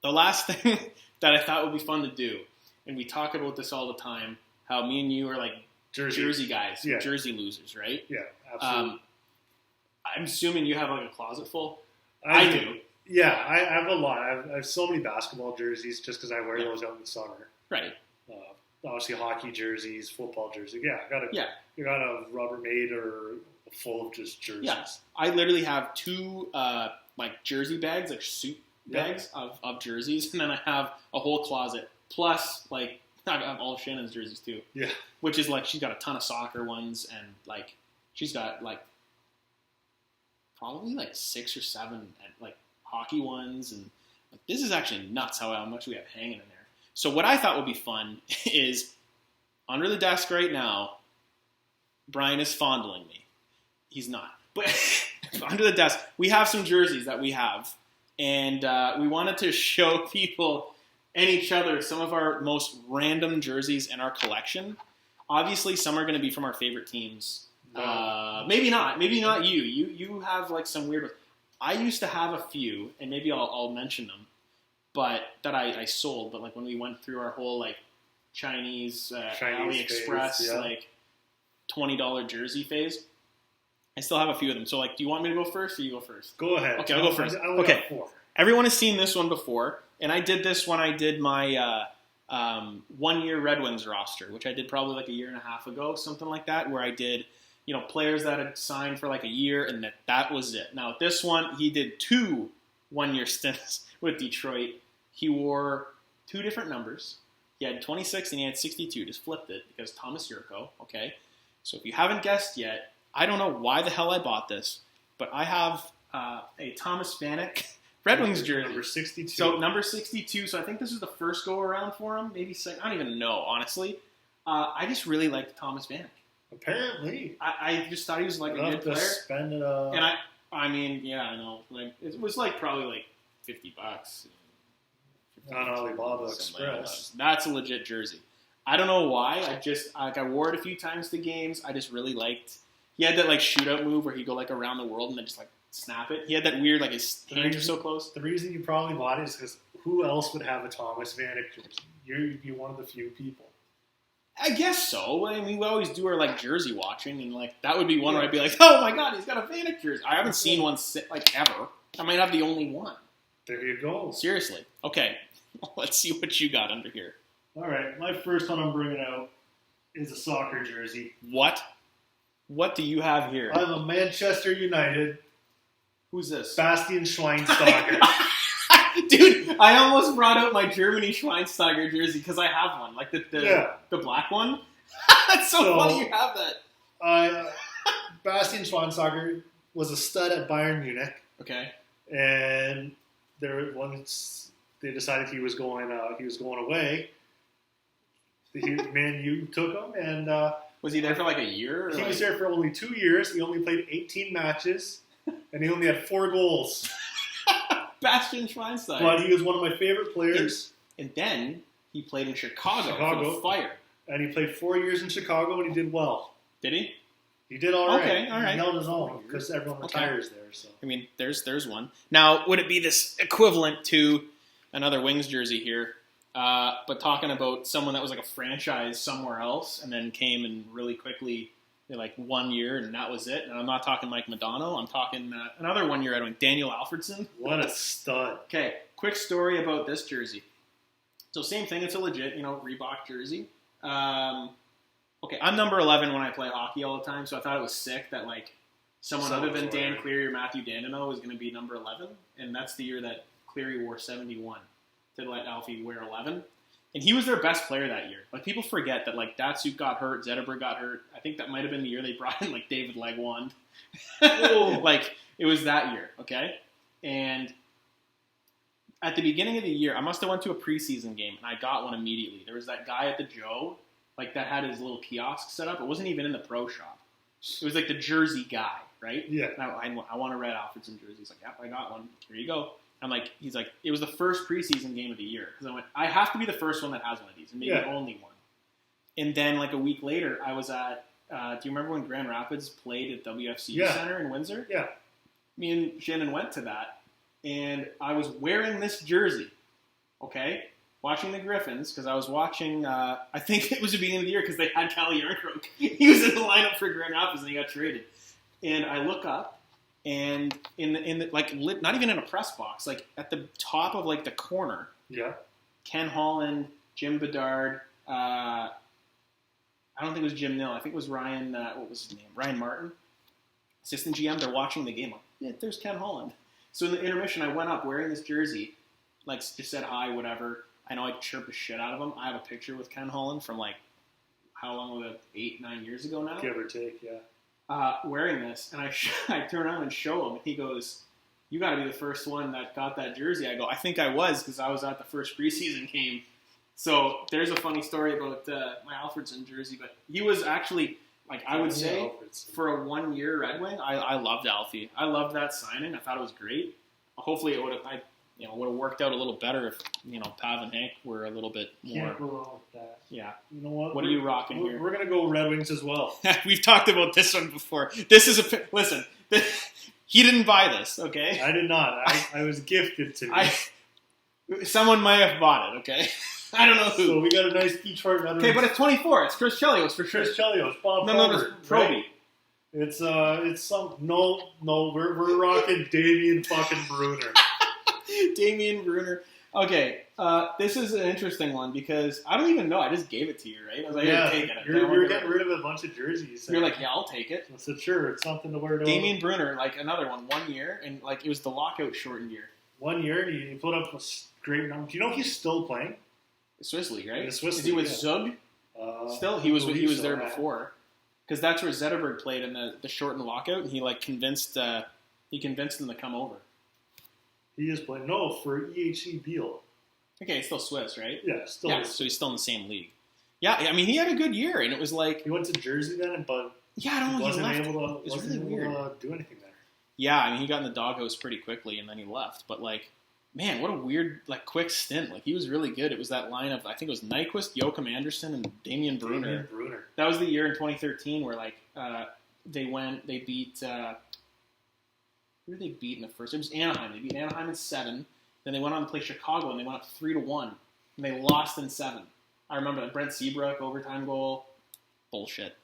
the last thing that I thought would be fun to do, and we talk about this all the time, how me and you are like Jersey guys, Jersey losers, right? Yeah, absolutely. I'm assuming you have like a closet full. I do. Yeah, I have a lot. I have so many basketball jerseys just because I wear those out in the summer. Right. Obviously, hockey jerseys, football jerseys. Yeah, you got a Rubbermaid or full of just jerseys. Yeah, I literally have two like jersey bags, like suit bags of jerseys, and then I have a whole closet. Plus, like I have all of Shannon's jerseys too. Yeah, which is like she's got a ton of soccer ones, and like she's got like probably like 6 or 7 like hockey ones, and like, this is actually nuts how much we have hanging in there. So what I thought would be fun is under the desk right now, Brian is fondling me. He's not. But under the desk, we have some jerseys that we have. And we wanted to show people and each other some of our most random jerseys in our collection. Obviously, some are going to be from our favorite teams. Maybe not. Maybe not you. You have like some weird ones. I used to have a few, and maybe I'll mention them. But that I sold, but like when we went through our whole like Chinese AliExpress phase, like $20 jersey phase, I still have a few of them. So like, do you want me to go first or you go first? Go ahead. Okay, I'll go first. Okay, 4. Everyone has seen this one before, and I did this when I did my 1-year Red Wings roster, which I did probably like a year and a half ago, something like that, where I did players that had signed for like a year, and that was it. Now this one, he did 2 1-year stints with Detroit. He wore 2 different numbers. He had 26 and he had 62. Just flipped it because Thomas Yurko. Okay. So if you haven't guessed yet, I don't know why the hell I bought this, but I have a Thomas Vanek Red Wings jersey. Number 62. So number 62. So I think this is the first go around for him. Maybe second. I don't even know, honestly. I just really liked Thomas Vanek. Apparently. I just thought he was like a good player. Spend it up. And I mean, yeah, I know. Like it was like probably like $50. On Alibaba Express. That's a legit jersey. I don't know why. I wore it a few times to games. I just really liked. He had that like shootout move where he'd go like around the world and then just like snap it. He had that weird like his hands are so close. The reason you probably bought it is because who else would have a Thomas Vanek jersey? You'd be one of the few people. I guess so. I mean, we always do our like jersey watching, and like that would be one where I'd be like, oh my god, he's got a Vanek jersey. I haven't seen one like ever. I might have the only one. There you go. Seriously. Okay. Let's see what you got under here. All right. My first one I'm bringing out is a soccer jersey. What? What do you have here? I have a Manchester United. Who's this? Bastian Schweinsteiger. Dude, I almost brought out my Germany Schweinsteiger jersey because I have one. Like the black one. That's so funny you have that. Bastian Schweinsteiger was a stud at Bayern Munich. Okay. And once they decided he was going away, Man U took him, and was he there for like a year? He was there for only 2 years. He only played 18 matches, and he only had 4 goals. Bastian Schweinsteiger. But he was one of my favorite players. And then he played in Chicago for the Fire. And he played 4 years in Chicago, and he did well. Did he? He did all right. Okay, all right. He held his own because everyone retires there. So I mean, there's one. Now, would it be this equivalent to another Wings jersey here? But talking about someone that was like a franchise somewhere else and then came and really quickly, like 1 year, and that was it. And I'm not talking Mike Modano. I'm talking another 1 year Red Wing, Daniel Alfredsson. What a stud. Okay, quick story about this jersey. So same thing. It's a legit, Reebok jersey. Okay, I'm number 11 when I play hockey all the time, so I thought it was sick that like someone other than Dan Cleary or Matthew Dandino was going to be number 11, and that's the year that Cleary wore 71 to let Alfie wear 11, and he was their best player that year. Like people forget that like Datsuk got hurt, Zetterberg got hurt. I think that might have been the year they brought in like David Legwand. Like it was that year, okay? And at the beginning of the year, I must have went to a preseason game and I got one immediately. There was that guy at the Joe. Like, that had his little kiosk set up. It wasn't even in the pro shop. It was, like, the jersey guy, right? Yeah. And I want a red Alfredsson jersey. He's like, yep, I got one. Here you go. I'm like, he's like, it was the first preseason game of the year. Because I went, I have to be the first one that has one of these. And maybe the only one. And then, like, a week later, I was at, do you remember when Grand Rapids played at WFC Center in Windsor? Yeah. Me and Shannon went to that. And I was wearing this jersey. Okay, watching the Griffins because I was watching. I think it was the beginning of the year because they had Cali Yarncroke. He was in the lineup for Grand Rapids and he got traded. And I look up, and in the not even in a press box, like at the top of like the corner. Yeah. Ken Holland, Jim Bedard. I don't think it was Jim Nill. I think it was Ryan. What was his name? Ryan Martin, assistant GM. They're watching the game. Like, yeah, there's Ken Holland. So in the intermission, I went up wearing this jersey, like just said hi, whatever. I know I chirped the shit out of him. I have a picture with Ken Holland from like how long was it? 8-9 years ago now. Give or take, yeah. Wearing this, and I turn around and show him, and he goes, "You got to be the first one that got that jersey." I go, "I think I was because I was at the first preseason game." So there's a funny story about my Alfredson jersey, but he was actually, like I would say, for a 1-year Red Wing, I loved Alfie. I loved that signing. I thought it was great. Hopefully, it would have worked out a little better if Pav and Hank were a little bit more. Can't go wrong with that. Yeah. You know what? What are you rocking here? We're gonna go Red Wings as well. We've talked about this one before. This is listen. He didn't buy this, okay? I did not. I was gifted to me. Someone might have bought it, okay? I don't know who. So we got a nice Detroit Red Wings. Okay, but it's 24. It's Chris Chelios for sure. Chris Chelios, Bob No, it's Proby. Right? It's some we're rocking Damien fucking Bruner. Damien Bruner. Okay, this is an interesting one because I don't even know. I just gave it to you, right? I was like, yeah, take it. You're getting rid of a bunch of jerseys. You're like, yeah, I'll take it. I said, sure, it's something to wear. Damien Bruner, like another one, 1 year, and like it was the lockout shortened year. 1 year, he put up a great number. Do you know he's still playing? Swiss League, right? In the Swiss Is League, he with Zug? Still, he was there before. Because that's where Zetterberg played in the shortened lockout, and he like convinced them to come over. He is playing for EHC Beal. Okay, he's still Swiss, right? Yeah, still. Yeah, so he's still in the same league. Yeah, I mean he had a good year, and it was like he went to Jersey then, but I don't know. Wasn't he left. able to. It was wasn't really able weird. to do anything there. Yeah, I mean he got in the doghouse pretty quickly, and then he left. But like, man, what a weird quick stint. Like he was really good. It was that line of I think it was Nyquist, Joachim Anderson, and Damien Bruner. That was the year in 2013 where they beat. Who did they beat in the first? It was Anaheim. They beat Anaheim in 7. Then they went on to play Chicago, and they went up 3-1, and they lost in 7. I remember that Brent Seabrook overtime goal. Bullshit.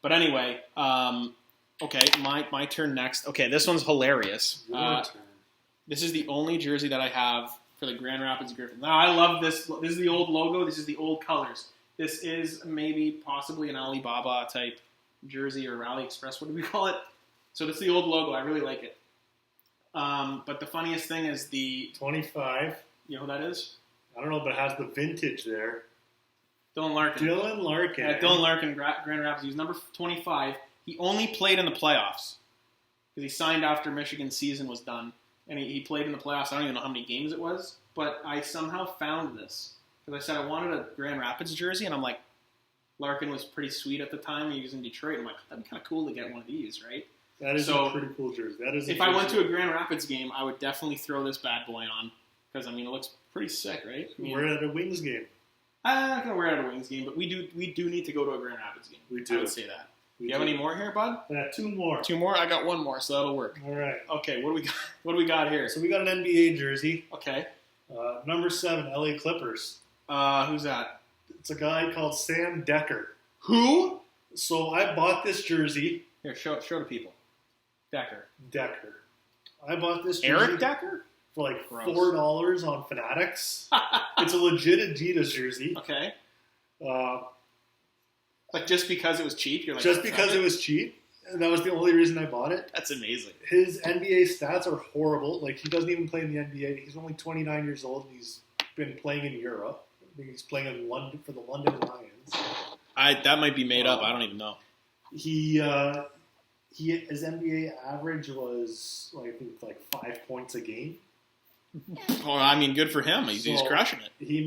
But anyway, okay, my turn next. Okay, this one's hilarious. Your turn. This is the only jersey that I have for the Grand Rapids Griffins. Now, I love this. This is the old logo. This is the old colors. This is possibly an Alibaba type jersey or AliExpress. What do we call it? So this is the old logo. I really like it. But the funniest thing is the 25. You know who that is? I don't know, but it has the vintage there. Dylan Larkin. Yeah, Dylan Larkin, Grand Rapids. He was number 25. He only played in the playoffs because he signed after Michigan's season was done, and he played in the playoffs. I don't even know how many games it was, but I somehow found this because I said I wanted a Grand Rapids jersey, and I'm like, Larkin was pretty sweet at the time. He was in Detroit. I'm like, that'd be kind of cool to get one of these, right? That is a pretty cool jersey. If I went to a Grand Rapids game, I would definitely throw this bad boy on because I mean it looks pretty sick, right? Wear it at a Wings game. I'm not gonna wear it at a Wings game, but we do need to go to a Grand Rapids game. We do. I would say that. Do you have any more here, bud? Yeah, 2 more. 2 more. I got 1 more, so that'll work. All right. Okay, what do we got? What do we got here? So we got an NBA jersey. Okay. Number 7, LA Clippers. Who's that? It's a guy called Sam Decker. Who? So I bought this jersey. Here, show the people. Decker. I bought this jersey. Eric Decker? For like $4 on Fanatics. It's a legit Adidas jersey. Okay. Like just because it was cheap? You're like, just because it was cheap. And that was the only reason I bought it. That's amazing. His NBA stats are horrible. Like, he doesn't even play in the NBA. He's only 29 years old, and he's been playing in Europe. I think he's playing in London for the London Lions. That might be made up. I don't even know. His NBA average was, I think, like 5 points a game. Oh, I mean, good for him. He's crushing it. He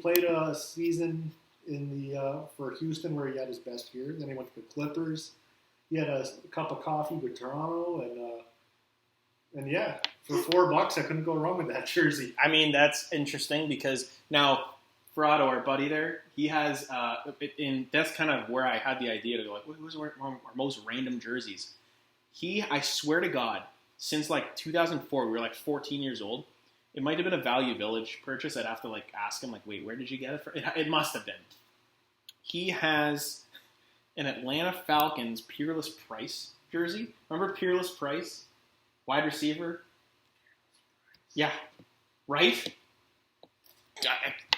played a season for Houston where he had his best year. Then he went to the Clippers. He had a cup of coffee with Toronto, and yeah, for $4, I couldn't go wrong with that jersey. I mean, that's interesting because now Ferrado, our buddy there, he has, that's kind of where I had the idea to go, like, who's our most random jerseys? I swear to God, since like 2004, we were like 14 years old, It might have been a Value Village purchase. I'd have to like ask him, like, wait, where did you get it from? It must have been. He has an Atlanta Falcons Peerless Price jersey. Remember Peerless Price? Wide receiver? Yeah. Right?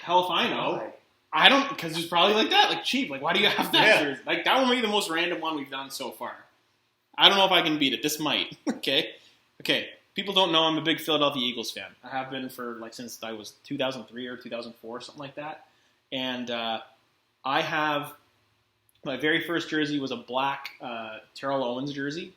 Hell if I know. Why? I don't, because it's probably like that, like cheap. Like, why do you have that jersey? Like, that one might be the most random one we've done so far. I don't know if I can beat it. This might. Okay. People don't know I'm a big Philadelphia Eagles fan. I have been for like since I was 2003 or 2004, something like that. And I have my very first jersey was a black Terrell Owens jersey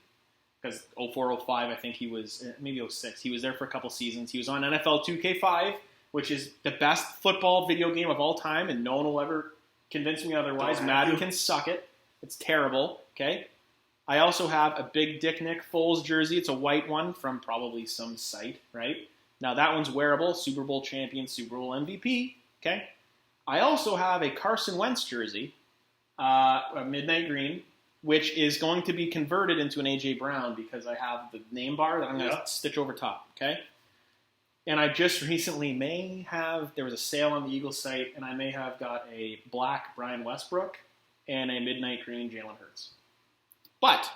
because 04, 05, I think he was maybe 06. He was there for a couple seasons. He was on NFL 2K5, which is the best football video game of all time, and no one will ever convince me otherwise. Madden can suck it. It's terrible. Okay. I also have a big Dick Nick Foles jersey. It's a white one from probably some site, right? Now that one's wearable, Super Bowl champion, Super Bowl MVP, okay? I also have a Carson Wentz jersey, a midnight green, which is going to be converted into an A.J. Brown because I have the name bar that I'm going to stitch over top, okay? And I just recently there was a sale on the Eagles site, and I may have got a black Brian Westbrook and a midnight green Jalen Hurts. But,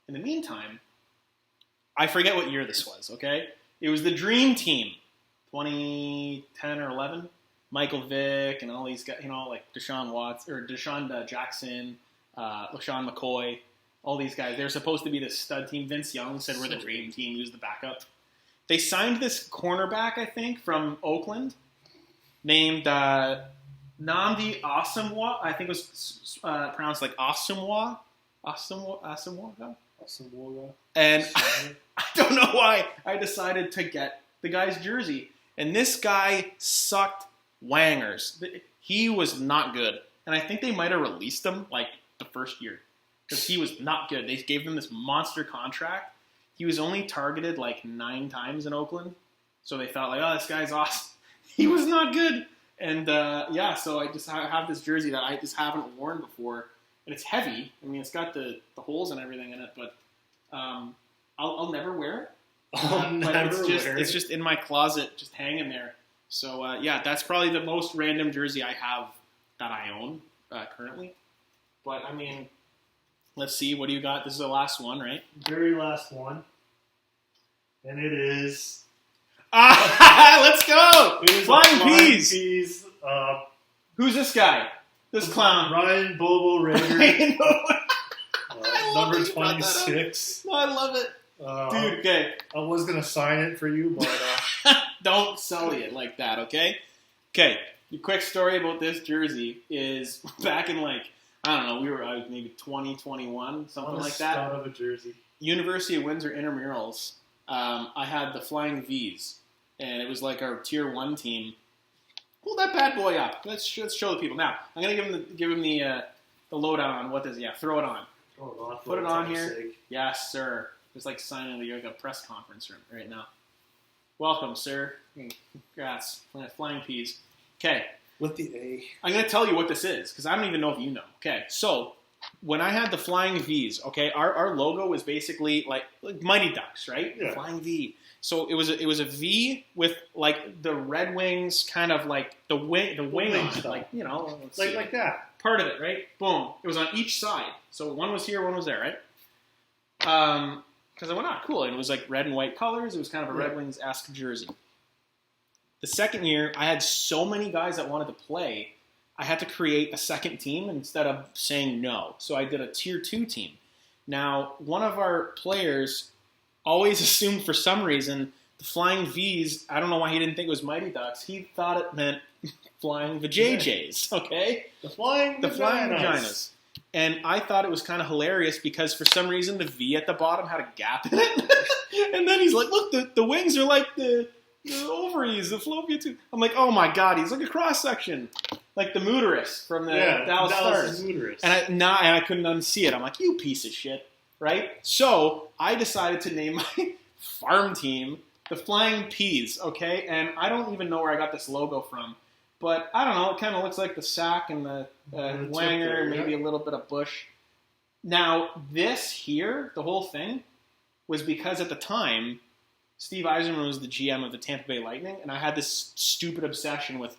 in the meantime, I forget what year this was, okay? It was the Dream Team, 2010 or 11. Michael Vick and all these guys, like Deshaun Jackson, LaShawn McCoy, all these guys. They're supposed to be the stud team. Vince Young said we're the Dream Team. He was the backup. They signed this cornerback, I think, from Oakland, named Nnamdi Asomugha. I think it was pronounced like Asomugha. Asomugha. And I don't know why I decided to get the guy's jersey. And this guy sucked wangers. He was not good. And I think they might have released him like the first year because he was not good. They gave him this monster contract. He was only targeted like 9 times in Oakland. So they thought like, oh, this guy's awesome. He was not good. And so I just have this jersey that I just haven't worn before. And it's heavy. I mean, it's got the holes and everything in it, but I'll never wear it. It's just in my closet, just hanging there. So, that's probably the most random jersey I have that I own currently. But, I mean, let's see. What do you got? This is the last one, right? Very last one. And it is... Let's go! It is Flying Peas! Who's this guy? This clown. Ryan Bobo Rager. Number 26. No, I love it. Dude, okay. I was going to sign it for you, but... Don't sell it like that, okay? Okay, the quick story about this jersey is back in I don't know, we were maybe 2021, something like that. What a stud of a jersey. University of Windsor intramurals. I had the Flying V's, and it was like our Tier 1 team. Pull that bad boy up. Let's show the people. Now, I'm going to give him the lowdown on what this is. Yeah, throw it on. Put it on here. Sake. Yes, sir. It's like signing like a press conference room right now. Welcome, sir. Congrats. Flying Peas. Okay. With the A. I'm going to tell you what this is, because I don't even know if you know. Okay, so when I had the Flying V's, okay, our logo was basically like Mighty Ducks, right? Yeah. Flying V. So it was a V with like the Red Wings, kind of like the wing stuff. like Like that. part of it, right? Boom. It was on each side. So one was here, one was there, right? Because I went, cool. And it was like red and white colors. It was kind of a Red Wings-esque jersey. The second year, I had so many guys that wanted to play, I had to create a second team instead of saying no. So I did a Tier 2 team. Now, one of our players always assumed for some reason the Flying V's, I don't know why he didn't think it was Mighty Ducks. He thought it meant Flying Vajayjays, okay? The Flying Vaginas. And I thought it was kind of hilarious because for some reason the V at the bottom had a gap in it. And then he's like, look, the wings are like the ovaries, the fallopian tube. I'm like, oh my God, he's like a cross-section. Like the Mooterus from the Dallas Stars. Mooterus. And I couldn't unsee it. I'm like, you piece of shit. Right? So I decided to name my farm team the Flying Peas, okay? And I don't even know where I got this logo from. But I don't know, it kind of looks like the sack and the wanger, maybe a little bit of bush. Now, this here, the whole thing, was because at the time, Steve Yzerman was the GM of the Tampa Bay Lightning, and I had this stupid obsession with,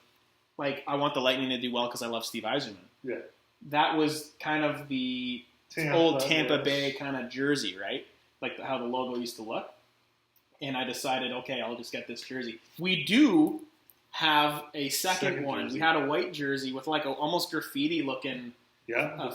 like, I want the Lightning to do well because I love Steve Yzerman. Yeah. That was kind of the old Tampa Bay kind of jersey, right? Like how the logo used to look. And I decided, okay, I'll just get this jersey. We do have a second one. Jersey. We had a white jersey with like a almost graffiti looking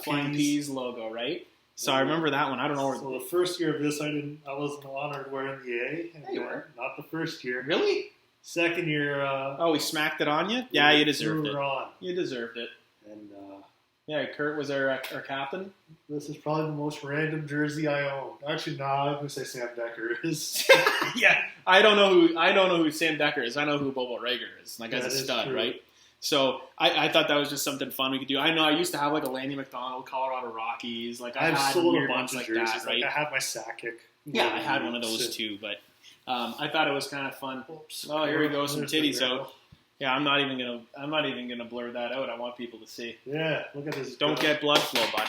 Flying Peas logo, right? So I remember that one. I don't know where. So the first year of this, I wasn't honored wearing the A. Yeah, you were. Not the first year. Really? Second year. Oh, we smacked it on you? Yeah, you deserved it. On. You deserved it. And yeah, Kurt was our captain. This is probably the most random jersey I own. Actually, I'm going to say Sam Decker is. Yeah, I don't know who Sam Decker is. I know who Bobo Rager is. That guy's a stud, right? So I thought that was just something fun we could do. I know I used to have like a Lanny McDonald, Colorado Rockies. Like I had sold weird a bunch ones like jerseys. that, right? Like I had my Sakic. Yeah, I had one of those too, but I thought it was kind of fun. Oops. Oh, here we go, some titties out. Yeah, I'm not even gonna blur that out. I want people to see. Yeah, look at this. Don't get blood flow, bud.